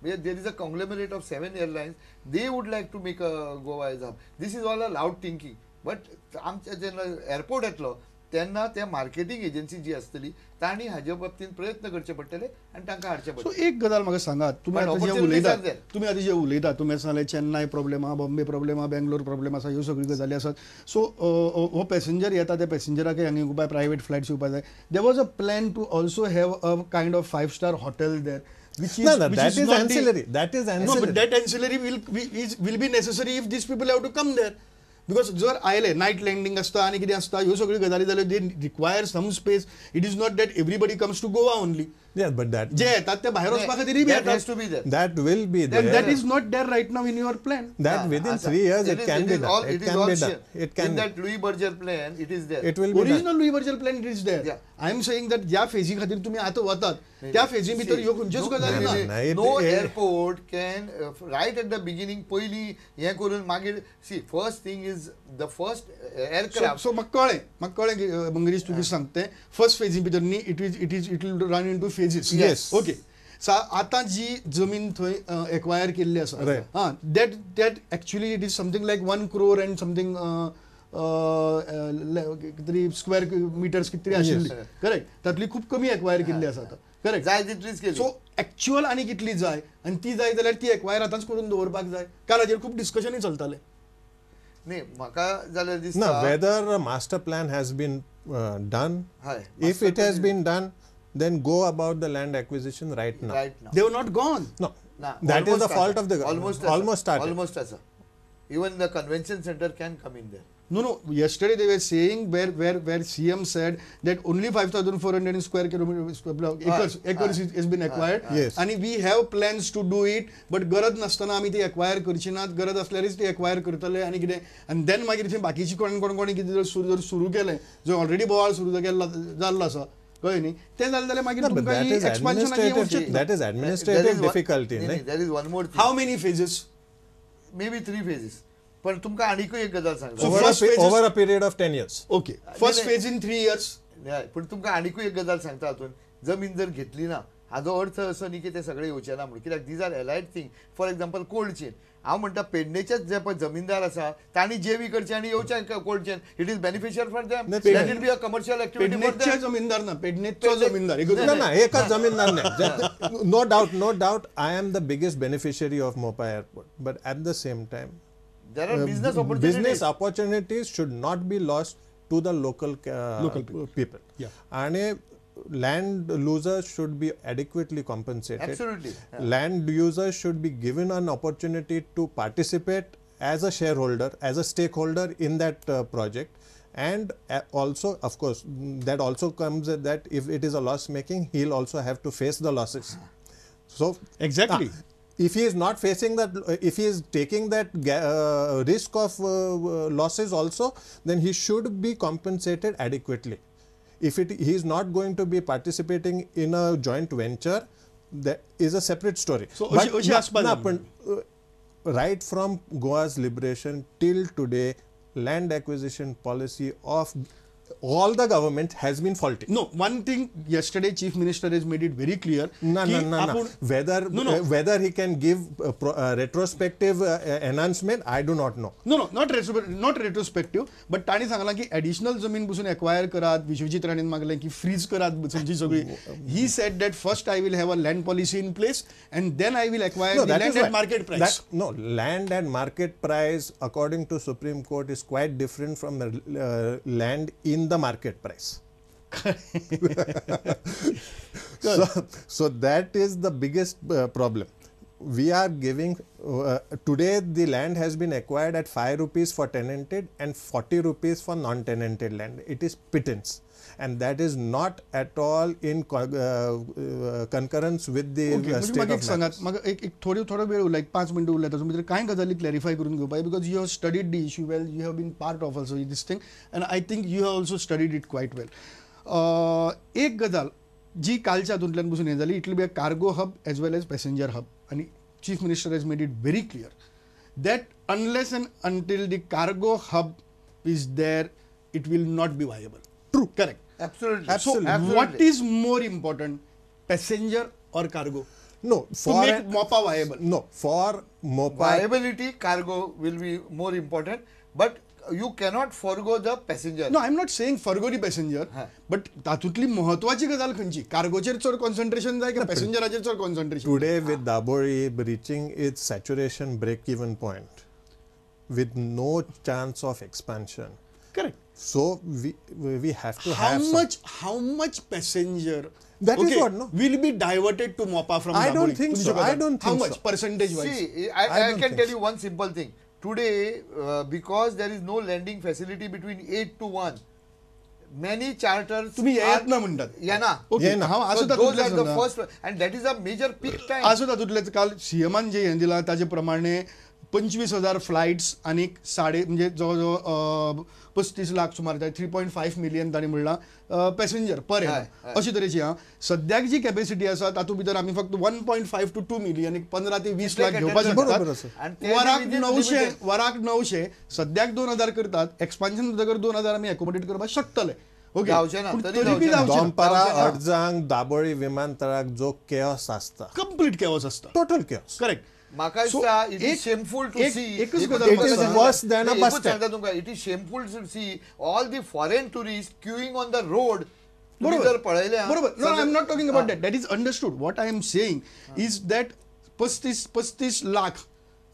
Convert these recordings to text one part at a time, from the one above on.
where there is a conglomerate of 7 airlines, they would like to make a Goa as a hub. This is all a loud thinking. But आमच्या जेन्ना airport येतलो तेन्ना त्या marketing agency जी आसतली तांणी हाजे बाबतींत प्रयत्न करचे पडटले आनी तांकां हाडचे सो पडटले. एक गजाल म्हाका सांगात, तुमी आतां जे उलयता तुमी सांगले चेन्नई प्रॉब्लेम आहा, बॉम्बे प्रॉब्लेम आहा, बेंगलोर प्रॉब्लेम आसा, ह्यो सगळ्यो गजाली आसात. सो हो पॅसेंजर येता त्या पॅसेंजराक हांगा बाय प्रायवेट फ्लायट्स येवपाक जाय. There was a plan to also have a kind of 5-star hotel there. Which is, that is ancillary. That is ancillary. No, but that ancillary will be necessary if these people have to come there. Because जर आयले night landing असता आणि कितें असता ह्यो सगळ्यो गजाली जाल्यार they require some space. It is not that everybody comes to Goa only. Yes, but that जे येतात ते भायर वचपा खातीर That has to be there. that will be there. that is not there right now in your plan. That within 3 years it can be done. It can be done. It can. In that Louis Berger plan, it is there. It will be done. Original Louis Berger plan it is there. Yeah. I am saying that ज्या फेजी खातीर तुम्ही आता वतात त्या फेजी भितर ह्यो खंयच्योच गजाली ना. No airport can right at the beginning पयली हे करून मागीर see first thing is the first aircraft. So म्हाका कळ्ळें की मंगेश तुमी सांगते फर्स्ट फेजी भितर न्ही it will run into phases. Yes. Okay. आता जी जमीन थंय एक्वायर केल्ली आसा that actually it is something like 1 crore and something कितरी स्क्वेअर मिटर्स कितरी आशिल्ली करेक्ट. तातली खूब कमी एक्वायर केल्ली आसा आता करेक्ट. जाय तितलीच केली. सो एक्च्युअल आनी कितली जाय आनी ती जाय जाल्यार ती एक्वायर आतांच करून दवरपाक जाय. काल हाजेर खूब डिस्कशनूय चलतालें. न्ही म्हाका जाल्यार No, दिसता whether a master plan has been done, हय if it has been done, then go about the land acquisition right now. right now. They were not gone. No, Nah, that is almost the fault started. of the government. Almost started. Almost as a. Even the convention center can come in there. No. Yesterday they were saying where CM said that only 5,400 square acres has been acquired. Yes. And we have plans to do it, but गरज नसताना आम्ही ती acquire करची नात. गरज असल्यारच ती acquire करतले आणि कितें and then मागीर थंय बाकीची कोणी कितें जर सुरू केलें जो ऑलरेडी बोवाळ सुरू जाल्लो आसा कळ्ळें न्ही तें जालें जाल्यार मागीर But that is administrative. That is administrative difficulty. There is one more thing. How many phases? Maybe 3 phases. पण तुमकां आनीकूय एक गजाल सांगता. Over a period of 10 years. Okay. First phase in 3 years. पण तुमकां आनीकूय एक गजाल सांगता हातून जमीन जर घेतली ना हाजो अर्थ असो न्ही की ते सगळे येवचे ना म्हणून. कित्याक these are allied thing. For example cold chain. हांव म्हणटा पेडणेचेच जे पळय जमीनदार आसा तांणी जेवी करचे आनी येवचे cold chain. It is beneficial for them. That will be a commercial activity for पेडणेचे जमीनदार ना पेडणेचो जमीनदार ना एकच जमीनदार नाही. No doubt I am the biggest beneficiary of Mopa airport, but at the same time there are business opportunities should not be lost to the local people. Yeah. And land losers should be adequately compensated. Absolutely. Yeah. Land users should be given an opportunity to participate as a shareholder, as a stakeholder in that project. And also, of course, that also comes that if it is a loss making, he'll also have to face the losses. So exactly. If he is not facing that, if he is taking that risk of losses also, then he should be compensated adequately. If he is not going to be participating in a joint venture, that is a separate story. So, right from Goa's liberation till today, land acquisition policy of all the government has been faulty. No, one thing yesterday Chief Minister has made it very clear. No. Whether he can give retrospective enhancement, I do not know. No, not retrospective. But ताणी सांगला की additional जमीन बसून acquire करात. विश्वजीत राणेन मागलें की freeze करात बसूनची सगळी. He said that first I will have a land policy in place and then I will acquire the land at market price. Land at market price according to Supreme Court is quite different from the land in the market price. So that is the biggest problem. We are giving today the land has been acquired at 5 rupees for tenanted and 40 rupees for non-tenanted land. It is pittance, and that is not at all in concurrence with the state of matters. एक थोडा वेळ like 5 मिनिटं उरल्या तातूंत भितर कांय गजाली clarify करून घेवपाक because you have studied the issue well, you have been part of also this thing and I think you have also studied it quite well. एक गजाल जी कालच्या हातूंतल्यान बसून हे जाली, it will be a cargo hub as well as passenger hub आणि Chief Minister has made it very clear that unless and until the cargo hub is there, it will not be viable. True. Correct. Absolutely. So what is more important, passenger or cargo? No, to for make MOPA viable. no, for MOPA. Viability cargo will be more important, but you cannot forgo the passenger. No, I'm not saying forgo the passenger, but तातूंतली महत्वाची गजाल खंयची? कार्गोचेर चड concentration जाय की पॅसेंजराचेर चड concentration? Today with Daburi reaching its saturation break-even point with no chance of expansion. Correct. So we have to How have much passenger That is what, no? will be diverted to MOPA from I don't Daburi? think तुमच्या so. गजाल. I don't How think much so. percentage wise? See, I I don't can think tell so. you one simple thing. Today, because there is no landing facility between 8 to 1, many charters तुम्ही येत ना म्हणतात. Yana. Okay, येना. हांव So आसूं those तातूंतलेच are the म्हणटा. first, and that is a major peak time. आसूं तातूंतलेच काल सीएमान जे हें दिलां ताजे प्रमाणे 25,000 फ्लायट्स आणि म्हणजे जवळजवळ 35 लाख सुमार 3.5 मिलियन तांणी म्हणलां पॅसेंजर पर हेड अशे तरेची सद्याक जी कॅपेसिटी आसा तातूंत भितर आमी फक्त 1.5 to 2 मिलियन 15 ते 20 लाख घेवपाक बरोबर शकतात. आसा. And they वराक within 900 limited. वराक 900 सद्याक 2000 करतात. एक्सपान्शन जातकर 2000 आमी एकोमोडेट करपाक शकतले. ओके जावचें ना, पूण तरी तरी बी जावचें ना. जावचें ना. दोनपारा जावचें ना. अर्जांक दाबोळी विमानतळाक जो केओस आसता, कंप्लीट केओस आसता. Total chaos. करेक्ट. म्हाका So, दिसता इट इज एक- शेमफूल टू एक- सी. एकच गजाल It is म्हाका worse than a bus stand. सांगता तुमकां it is shameful to see all the foreign tourist queuing on the road. जर पळयलें बरोबर. No, I am not talking about that. That is understood. What I am saying is that 35 lakh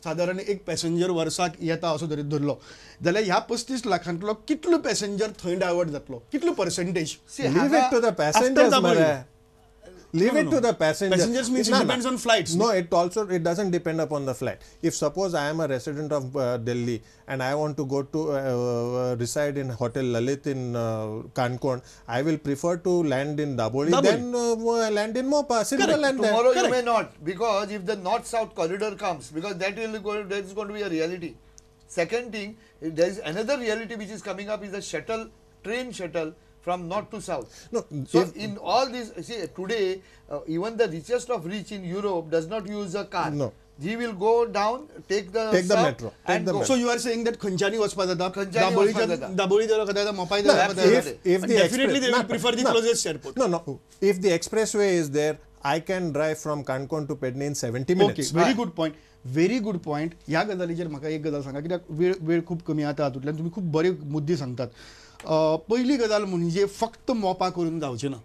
साधारण एक passenger वर्साक येता असो तरी धरलो जाल्यार ह्या 35 लाखांतलो कितलो पॅसेंजर थंय डायवर्ट जातलो? कितलो percentage? Leave it to the passengers, Daboli. Mare. Leave it to the passengers. Passengers means it depends on flights. No, it doesn't depend upon the flight. If suppose I am a resident of Delhi and I want to go to reside in Hotel Lalit in Kankon, I will prefer to land in Daboli than land in Mopa. Simple and Tomorrow you Correct. may not, because if the north-south corridor comes, because that is going to be a reality. Second thing, there is another reality which is coming up, is the shuttle, train shuttle from north to south. No, So if- in all this, see today, even the richest of rich in Europe does not use a car. No. He will go down, take the Take the sub metro, take and the go. metro. So you are saying that खंयच्यानी वचपा जाता? खंयच्यानी वचपा जाता. दाबोळी जर कदाचित मोपाय No, जाता. if the Definitely they will express- prefer the no, closest airport. No. If the expressway is there, I can drive from Kankon to Pedne in 70 okay, minutes. Very good point. Very good point. ह्या गजालीचेर म्हाका एक गजाल सांगा, कित्याक वेळ खूप कमी आता हातूंतल्यान तुम्ही खूप बरे मुद्दे सांगतात. पहिली गजाल म्हणजे फक्त मोपा करून जावचे ना.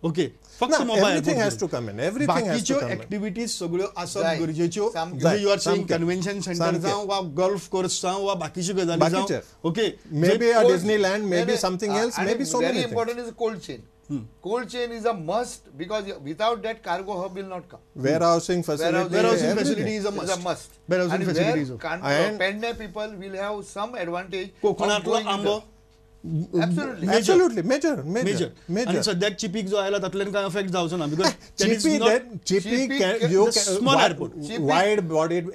ओके, फक्त No, Mopa everything has to come in. Everything has to बाकीच्यो come in. ऍक्टिव्हिटीज सगळ्यो आसप जाय. गरजेच्यो. सामक्यो. यू आर सेइंग सामक्यो. कन्व्हेन्शन सेंटर सामक्यो. जावं वा गोल्फ कोर्स जावं वा बाकीच्यो गजाली जावं. बाकीचे. Okay, Maybe a Cold- Disneyland, maybe No, something else, and maybe so very many things. important is cold chain. Cold chain is a must, because without that cargo hub will not come. Warehousing facility. Warehousing everything. facility is a It's a must. Warehousing And facility where is a- And- Pendle people will have some advantage of कोकणातलो going with आंबो the- Absolutely. Absolutely, major. आणि सध्याक चिपीक जो आयला तातूंतल्यान काय effect जावचो ना, because Chippy can can- you the can small airport. wide bodied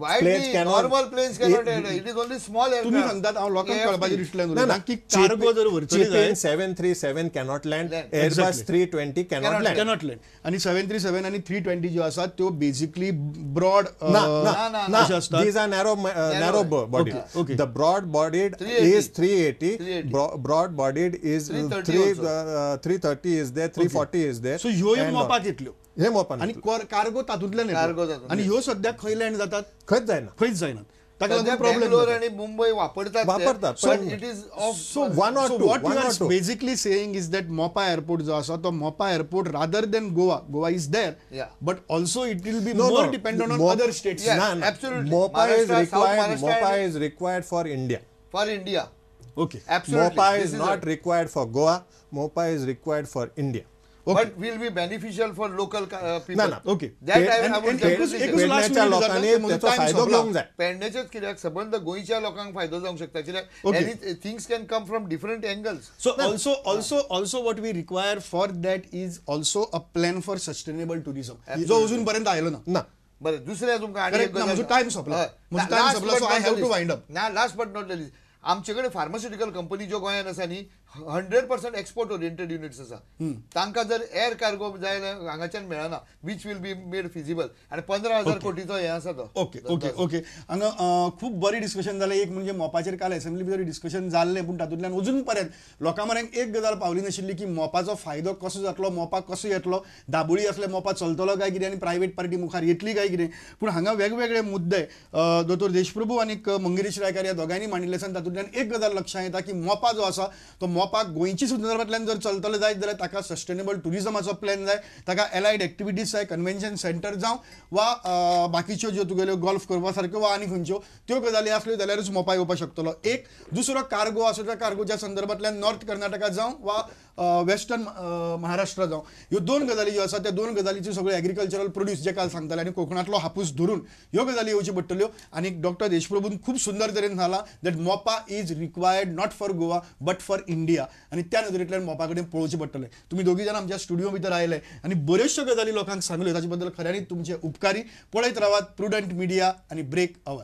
Why planes the cannot. normal planes cannot enter? It is only small aircraft. तुम्ही सांगतात हांव लोकांक AFT. कळपाचें दिसलें No, no. की कार्गो जर व्हरतली Chippy जायत in 737 cannot land. Land. Airbus Exactly. 320 cannot Cannot land. Cannot land. आणि 737 आणि 320 ज्यो आसात त्यो बेसिकली ब्रॉड ना. अशे असतात. These are narrow bodied. Okay, okay. The broad bodied 380. is 380. 380. Broad bodied is 330 330 is there. 340 is there. सो ह्यो And, मोपाक येतल्यो हे मोपा आणि कार्गो तातूंतल्यान कार्गो येतलो. तातूंतल्यान. आणि ह्यो सद्याक खंय लँड जातात? खंयच जायना. खंयच जायनात. ताका सध्या लागून बँगलोर प्रॉब्लेम. आणि मुंबई वापरतात वापरतात, पण पण- it is of So One or two, what one you or are two. basically saying is that Mopa airport जो आसा तो Mopa airport rather than Goa is there, Yeah. but also it will be No, more no. dependent on Mo- other states. Yeah. No. absolutely. Mopa is Maharashtra, South required. Maharashtra Mopa and- is required for India. for India. Okay. Absolutely. Mopa This is not a- required for Goa. Mopa is required for India. but will be beneficial for local people. ना, ना. Okay. That I And- would and definitely एकूच say. last पेडण्याच्या minute लोकांनी जाता, त्याचा time फायदो सोंपला. घेवंक जाय. पेडण्याचेच कित्याक सबंद गोंयच्या लोकांक फायदो जावंक शकता, कित्याक Okay. Things can come from different angles. So also what we require for that is also a plan for sustainable tourism. जो अजूनपर्यंत आयलो ना. ना. बरं, दुसऱ्या तुमकां आनी Correct, एक ना, गजाल म्हजो सांग. time सोंपला. हय. म्हजो ना, time last सोंपला, but so not I the have to least. wind up. ना, last but not the list, आमचे कडेन फार्मास्युटिकल कंपनी ज्यो गोंयांत आसा न्ही, 100% एक्सपोर्ट ओरिएंटेड युनिट्स आसा तांकां जर एअर कार्गो जाय हांगाच्यान मेळना वीच विल बी मेड फिजिबल आनी 15,000 कोटीचो हे आसा तो. ओके ओके ओके हांगा खूब बरी डिस्कशन जालें. एक म्हणजे मोपाचेर काल असेंब्ली भितर डिस्कशन जाल्लें पूण तातूंतल्यान अजून पर्यंत लोकां मेरेन एक गजाल पावली नाशिल्ली की मोपाचो फायदो कसो जातलो, मोपाक कसो येतलो, दाबोळी असले मोपा चलतलो काय कितें आनी प्रायवेट पार्टी मुखार येतली काय कितें. पूण हांगा वेगवेगळे मुद्दे दोतोर देशप्रभू आनी मंगेश रायकार ह्या दोगांयनी मांडिल्ले आसात. तातूंतल्यान एक गजाल लक्षांत येता की मोपा जो आसा तो मोपाक गोंयच्या संदर्भांतल्यान जर चलतले जायत जाल्यार ताका सस्टेनेबल टुरिजमाचो प्लॅन जाय, ताका एलायड एक्टिविटीज जाय, कन्वेन्शन सेंटर जावं वा बाकीच्यो ज्यो तुगेल्यो गोल्फ करपा सारक्यो वा आनी खंयच्यो त्यो गजाली आसल्यो जाल्यारूच मोपा येवपाक शकतलो. एक दुसरो कार्गो आसा त्या कार्गोच्या संदर्भांतल्यान नॉर्थ कर्नाटका जावं वा वेस्टर्न महाराष्ट्र जावं ह्यो दोन गजाली ज्यो आसा त्या दोन गजालीचे सगळे एग्रीकल्चरल प्रोड्यूस जे काल सांगताले आनी कोकणांतलो हापूस धरून ह्यो गजाली येवच्यो पडटल्यो. आनी डॉक्टर देशप्रभून खूब सुंदर तरेन Sangla that Mopa is required not for Goa but for India आनी त्या नदरेंतल्यान मोपा कडेन पळोवचें पडटलें. तुमी दोगी जाण आमच्या स्टुडिओ भितर आयले आनी बऱ्योचश्यो गजाली लोकांक सांगल्यो ताचे बद्दल खऱ्यांनीच तुमचे उपकारी. पळयत रावात प्रुडंट मिडिया आनी ब्रेक अवर.